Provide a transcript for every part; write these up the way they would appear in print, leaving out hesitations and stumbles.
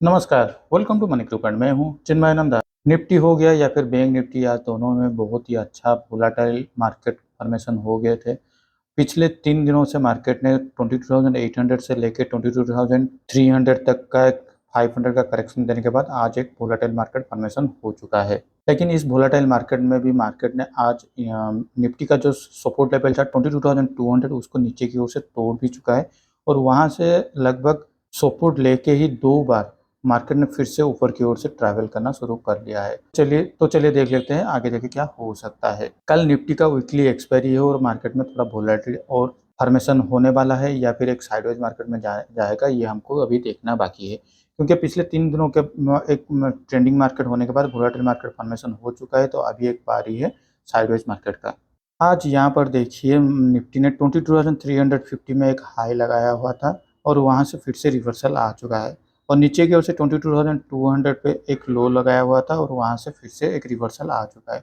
नमस्कार, welcome to money group and मैं हूँ चिन्मय नंदा। निफ्टी हो गया या फिर बैंक निफ्टी, आज दोनों में बहुत ही अच्छा वोलेटाइल मार्केट फॉर्मेशन हो गए थे। पिछले 3 दिनों से मार्केट ने 22,800 से लेकर 22,300 तक का एक 500 का करेक्शन देने के बाद आज एक वोलेटाइल मार्केट फॉर्मेशन हो चुका है। लेकिन इस वोलेटाइल मार्केट में भी मार्केट ने आज निफ्टी का जो सपोर्ट लेवल था 22,200 उसको नीचे की ओर से तोड़ भी चुका है और वहाँ से लगभग सपोर्ट लेके ही 2 बार मार्केट ने फिर से ऊपर की ओर से ट्रैवल करना शुरू कर दिया है। चलिए देख लेते हैं आगे जाके क्या हो सकता है। कल निफ्टी का वीकली एक्सपायरी है और मार्केट में थोड़ा वोलेटिलिटी और फॉर्मेशन होने वाला है या फिर एक साइडवेज मार्केट में जाएगा, ये हमको अभी देखना बाकी है। क्योंकि पिछले 3 दिनों के एक ट्रेंडिंग मार्केट होने के बाद वोलेटाइल मार्केट फॉर्मेशन हो चुका है, तो अभी एक बारी है साइडवेज मार्केट का। आज यहाँ पर देखिए निफ्टी ने 22,350 में एक हाई लगाया हुआ था और वहाँ से फिर से रिवर्सल आ चुका है और नीचे की ओर से 22,200 पे एक लो लगाया हुआ था और वहाँ से फिर से एक रिवर्सल आ चुका है।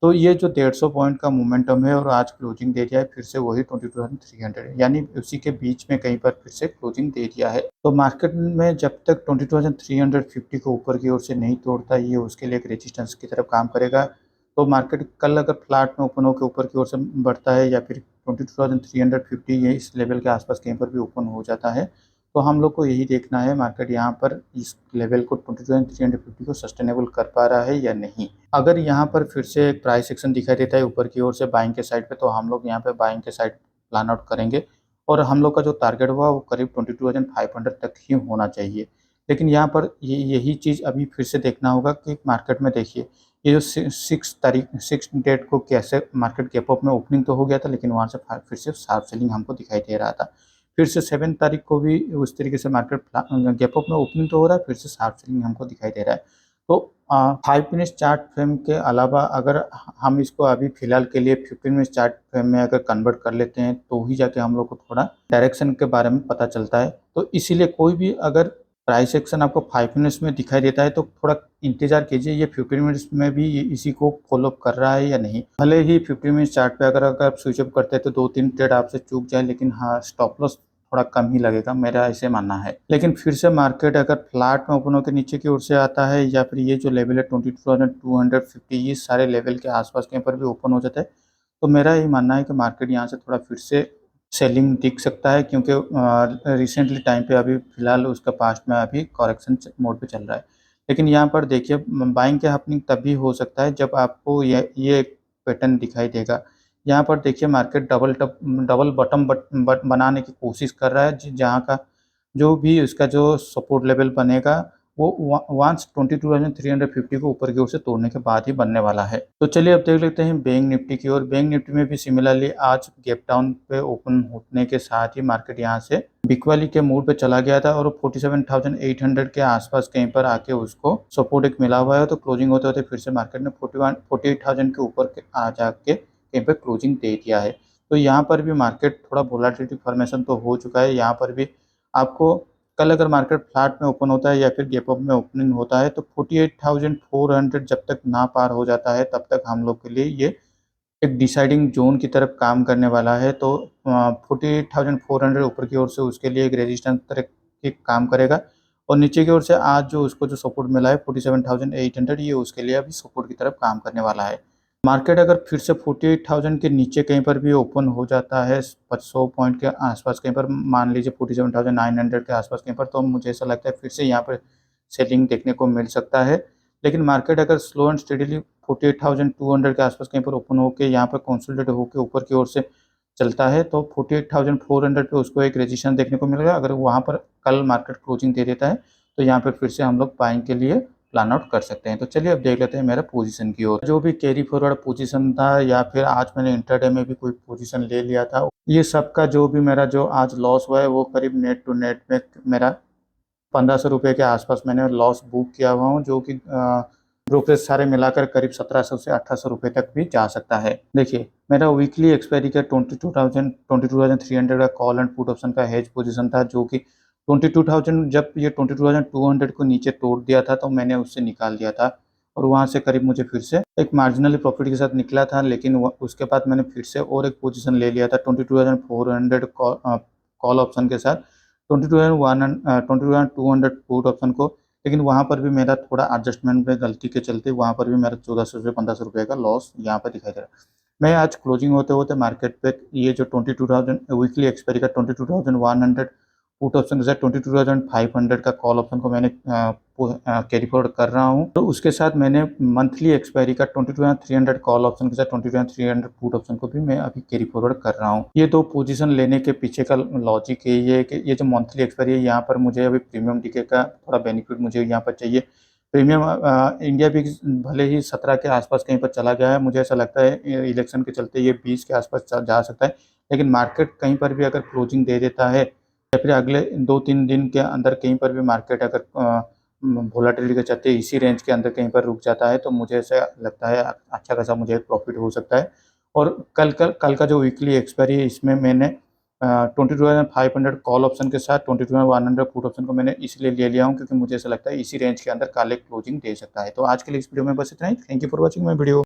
तो ये जो 150 पॉइंट का मोमेंटम है और आज क्लोजिंग दे दिया है फिर से वही 22,300, यानी उसी के बीच में कहीं पर फिर से क्लोजिंग दे दिया है। तो मार्केट में जब तक 22,350 को ऊपर की ओर से नहीं तोड़ता, ये उसके लिए एक रेजिस्टेंस की तरफ काम करेगा। तो मार्केट कल अगर फ्लैट में ओपन होकर ऊपर की ओर से बढ़ता है या फिर 22,350 ये इस लेवल के आसपास कहीं पर भी ओपन हो जाता है, तो हम लोग को यही देखना है मार्केट यहाँ पर इस लेवल को 22,350 को सस्टेनेबल कर पा रहा है या नहीं। अगर यहाँ पर फिर से एक प्राइस एक्शन दिखाई देता है ऊपर की ओर से बाइंग के साइड पे, तो हम लोग यहाँ पे बाइंग के साइड प्लान आउट करेंगे और हम लोग का जो टारगेट हुआ वो करीब 22,500 तक ही होना चाहिए। लेकिन यहाँ पर यही चीज़ अभी फिर से देखना होगा कि मार्केट में देखिए ये जो 6 डेट को कैसे मार्केट गैप अप में ओपनिंग तो हो गया था, लेकिन वहाँ से फिर से शार्प सेलिंग हमको दिखाई दे रहा था। फिर से 7 तारीख को भी उस तरीके से मार्केट गैप अप में ओपनिंग तो हो रहा है, फिर से शार्प सेलिंग हमको दिखाई दे रहा है। तो 5 मिनट चार्ट फ्रेम के अलावा अगर हम इसको अभी फिलहाल के लिए 15 मिनट चार्ट फ्रेम में अगर कन्वर्ट कर लेते हैं, तो ही जाके हम लोग को थोड़ा डायरेक्शन के बारे में पता चलता है। तो इसीलिए कोई भी अगर प्राइस एक्शन आपको 5 मिनट्स में दिखाई देता है तो थोड़ा इंतजार कीजिए ये 15 मिनट्स में भी ये इसी को फॉलो कर रहा है या नहीं। भले ही 15 मिनट चार्ट पे अगर आप स्विच अप करते हैं तो 2-3 ट्रेड आपसे चूक जाए, लेकिन हाँ स्टॉप लॉस थोड़ा कम ही लगेगा, मेरा ऐसे मानना है। लेकिन फिर से मार्केट अगर फ्लैट में ओपन होकर नीचे की ओर से आता है या फिर ये जो लेवल है 22,250 ये सारे लेवल के आसपास कहीं पर भी ओपन हो जाता है, तो मेरा यही मानना है कि मार्केट यहाँ से थोड़ा फिर से सेलिंग दिख सकता है, क्योंकि रिसेंटली टाइम पे अभी फ़िलहाल उसका पास्ट में अभी करेक्शन मोड पे चल रहा है। लेकिन यहाँ पर देखिए बाइंग के हैपनिंग तभी हो सकता है जब आपको ये एक पैटर्न दिखाई देगा। यहाँ पर देखिए मार्केट डबल बॉटम बनाने की कोशिश कर रहा है, जहाँ का जो भी उसका जो सपोर्ट लेवल बनेगा वो वंस 22,350 को ऊपर की ओर से तोड़ने के बाद ही बनने वाला है। तो चलिए अब देख लेते हैं बैंक निफ्टी की ओर। बैंक निफ्टी में भी सिमिलरली आज गैप डाउन पे ओपन होने के साथ ही मार्केट यहाँ से बिकवाली के मोड पे चला गया था और 47,800 के आसपास कहीं पर आके उसको सपोर्ट एक मिला हुआ है। तो क्लोजिंग होते होते फिर से मार्केट ने 48,000 के ऊपर आ जाके कहीं पर क्लोजिंग दे दिया है। तो यहाँ पर भी मार्केट थोड़ा वोलेटिलिटी फॉर्मेशन तो हो चुका है। यहाँ पर भी आपको कल अगर मार्केट फ्लैट में ओपन होता है या फिर गैप अप में ओपनिंग होता है तो 48,400 जब तक ना पार हो जाता है तब तक हम लोग के लिए ये एक डिसाइडिंग जोन की तरफ काम करने वाला है। तो 48,400 ऊपर की ओर से उसके लिए एक रेजिस्टेंस तरह के काम करेगा और नीचे की ओर से आज जो उसको जो सपोर्ट मिला है 47,800 ये उसके लिए अभी सपोर्ट की तरफ काम करने वाला है। मार्केट अगर फिर से 48,000 के नीचे कहीं पर भी ओपन हो जाता है 100 पॉइंट के आसपास कहीं पर, मान लीजिए 47,900 के आसपास कहीं पर, तो मुझे ऐसा लगता है फिर से यहाँ पर सेलिंग देखने को मिल सकता है। लेकिन मार्केट अगर स्लो एंड स्टेडीली 48,200 के आसपास कहीं पर ओपन होकर यहाँ पर कंसोलिडेट होकर ऊपर की ओर से चलता है तो 48,400 पे उसको एक रेजिस्टेंस देखने को मिलेगा। अगर वहाँ पर कल मार्केट क्लोजिंग दे देता है तो यहाँ पर फिर से हम लोग बाइंग के लिए प्लान आउट कर सकते हैं। तो चलिए अब देख लेते हैं मेरा पोजीशन की ओर। जो भी कैरी फॉरवर्ड पोजीशन था या फिर आज मैंने इंटरडे में भी कोई पोजीशन ले लिया था, ये सबका जो भी मेरा जो आज लॉस हुआ है वो करीब नेट टू नेट में मेरा 1500 रुपये के आसपास मैंने लॉस बुक किया हुआ हूँ, जो कि ब्रोकरेज सारे मिलाकर करीब 1700 से 1800 रुपये तक भी जा सकता है। देखिए मेरा वीकली एक्सपायरी का 22,300 का कॉल एंड पुट ऑप्शन का हेज पोजीशन था, जो कि 22,000 जब ये 22,200 को नीचे तोड़ दिया था तो मैंने उससे निकाल दिया था और वहाँ से करीब मुझे फिर से एक मार्जिनली प्रॉफिट के साथ निकला था। लेकिन उसके बाद मैंने फिर से और एक पोजीशन ले लिया था 22,400 कॉल ऑप्शन के साथ 22,200 पुट ऑप्शन को। लेकिन वहाँ पर भी मेरा थोड़ा एडजस्टमेंट में गलती के चलते वहाँ पर भी मेरा 1400 से 1500 रुपये का लॉस यहाँ पर दिखाई दे रहा है। मैं आज क्लोजिंग होते-होते मार्केट पे ये जो 22,000 वीकली एक्सपायरी का 22,100 पुट ऑप्शन के साथ 22,500 का कॉल ऑप्शन को मैंने कैरी फॉरवर्ड कर रहा हूँ। तो उसके साथ मैंने मंथली एक्सपायरी का 22,300 कॉल ऑप्शन के साथ 22,300 पुट ऑप्शन को भी मैं अभी कैरी फॉरवर्ड कर रहा हूँ। ये 2 पोजीशन लेने के पीछे का लॉजिक यही है कि ये जो मंथली एक्सपायरी है यहाँ पर मुझे अभी प्रीमियम डीके का थोड़ा बेनिफिट मुझे यहाँ पर चाहिए। प्रीमियम इंडिया भी भले ही 17 के आसपास कहीं पर चला गया है, मुझे ऐसा लगता है इलेक्शन के चलते ये 20 के आसपास जा सकता है। लेकिन मार्केट कहीं पर भी अगर क्लोजिंग दे देता है या फिर अगले 2-3 दिन के अंदर कहीं पर भी मार्केट अगर वोलेटिलिटी के चलते इसी रेंज के अंदर कहीं पर रुक जाता है तो मुझे ऐसा लगता है अच्छा खासा मुझे प्रॉफिट हो सकता है। और कल का जो वीकली एक्सपायरी है इसमें मैंने 22,500 कॉल ऑप्शन के साथ 22,100 पुट ऑप्शन को मैंने इसलिए ले लिया हूँ क्योंकि मुझे ऐसा लगता है इसी रेंज के अंदर कल एक क्लोजिंग दे सकता है। तो आज के लिए इस वीडियो में बस इतना ही। Thank you for watching my video.